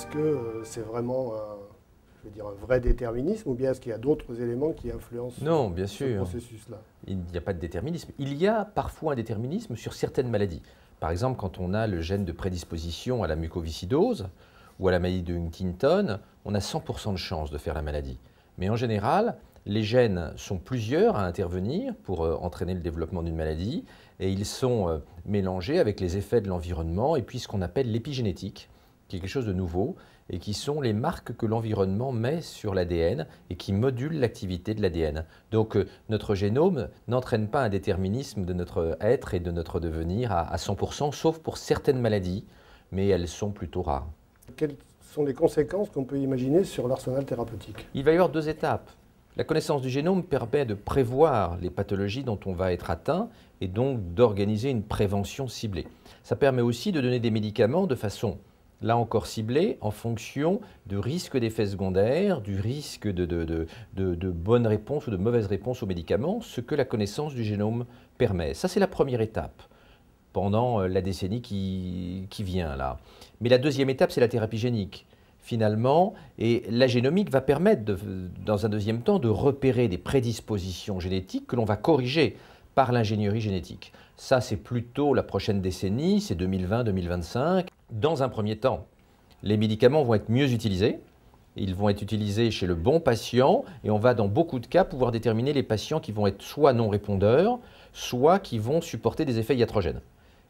est-ce que c'est vraiment je veux dire, un vrai déterminisme ou bien est-ce qu'il y a d'autres éléments qui influencent Non, bien ce sûr. processus-là? Il n'y a pas de déterminisme. Il y a parfois un déterminisme sur certaines maladies. Par exemple, quand on a le gène de prédisposition à la mucoviscidose ou à la maladie de Huntington, on a 100% de chance de faire la maladie. Mais en général, les gènes sont plusieurs à intervenir pour entraîner le développement d'une maladie et ils sont mélangés avec les effets de l'environnement et puis ce qu'on appelle l'épigénétique, qui est quelque chose de nouveau et qui sont les marques que l'environnement met sur l'ADN et qui modulent l'activité de l'ADN. Donc notre génome n'entraîne pas un déterminisme de notre être et de notre devenir à 100%, sauf pour certaines maladies, mais elles sont plutôt rares. Quelles sont les conséquences qu'on peut imaginer sur l'arsenal thérapeutique? Il va y avoir deux étapes. La connaissance du génome permet de prévoir les pathologies dont on va être atteint et donc d'organiser une prévention ciblée. Ça permet aussi de donner des médicaments de façon là encore ciblé en fonction du risque d'effets secondaires, du risque de bonnes réponses ou de mauvaises réponses aux médicaments, ce que la connaissance du génome permet. Ça, c'est la première étape pendant la décennie qui vient là. Mais la deuxième étape, c'est la thérapie génique, finalement, et la génomique va permettre, dans un deuxième temps, de repérer des prédispositions génétiques que l'on va corriger par l'ingénierie génétique. Ça, c'est plutôt la prochaine décennie, c'est 2020-2025. Dans un premier temps, les médicaments vont être mieux utilisés. Ils vont être utilisés chez le bon patient et on va, dans beaucoup de cas, pouvoir déterminer les patients qui vont être soit non répondeurs, soit qui vont supporter des effets iatrogènes.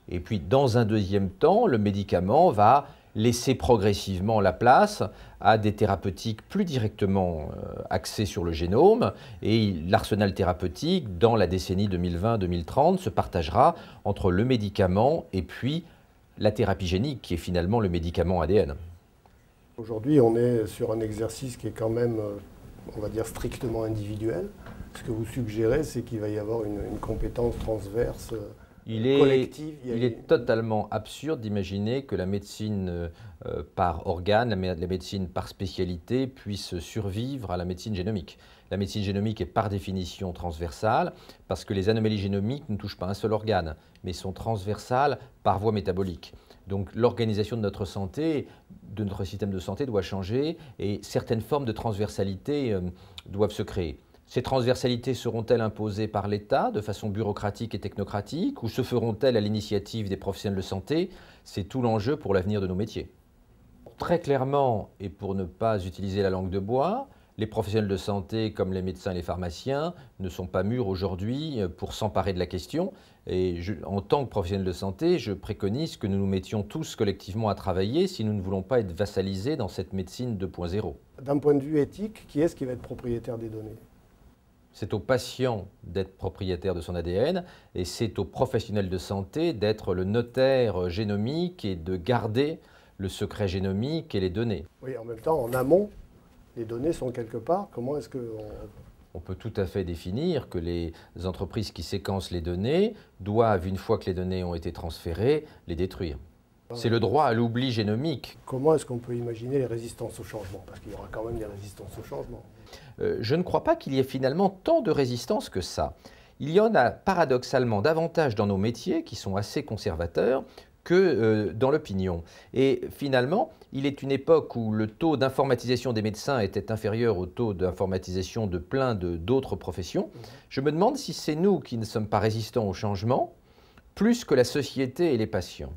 Et puis, dans un deuxième temps, le médicament va laisser progressivement la place à des thérapeutiques plus directement axées sur le génome et l'arsenal thérapeutique dans la décennie 2020-2030 se partagera entre le médicament et puis la thérapie génique qui est finalement le médicament ADN. Aujourd'hui, on est sur un exercice qui est quand même, on va dire, strictement individuel. Ce que vous suggérez, c'est qu'il va y avoir une compétence transverse. Il est totalement absurde d'imaginer que la médecine par organe, la médecine par spécialité puisse survivre à la médecine génomique. La médecine génomique est par définition transversale parce que les anomalies génomiques ne touchent pas un seul organe, mais sont transversales par voie métabolique. Donc l'organisation de notre santé, de notre système de santé doit changer et certaines formes de transversalité doivent se créer. Ces transversalités seront-elles imposées par l'État de façon bureaucratique et technocratique ou se feront-elles à l'initiative des professionnels de santé? C'est tout l'enjeu pour l'avenir de nos métiers. Très clairement, et pour ne pas utiliser la langue de bois, les professionnels de santé comme les médecins et les pharmaciens ne sont pas mûrs aujourd'hui pour s'emparer de la question. Et en tant que professionnel de santé, je préconise que nous nous mettions tous collectivement à travailler si nous ne voulons pas être vassalisés dans cette médecine 2.0. D'un point de vue éthique, qui est-ce qui va être propriétaire des données? C'est au patient d'être propriétaire de son ADN et c'est aux professionnels de santé d'être le notaire génomique et de garder le secret génomique et les données. Oui, en même temps, en amont, les données sont quelque part. Comment est-ce que... On peut tout à fait définir que les entreprises qui séquencent les données doivent, une fois que les données ont été transférées, les détruire. C'est le droit à l'oubli génomique. Comment est-ce qu'on peut imaginer les résistances au changement? Parce qu'il y aura quand même des résistances au changement. Je ne crois pas qu'il y ait finalement tant de résistance que ça. Il y en a paradoxalement davantage dans nos métiers qui sont assez conservateurs que dans l'opinion. Et finalement, il est une époque où le taux d'informatisation des médecins était inférieur au taux d'informatisation de plein d'autres professions. Je me demande si c'est nous qui ne sommes pas résistants au changement, plus que la société et les patients.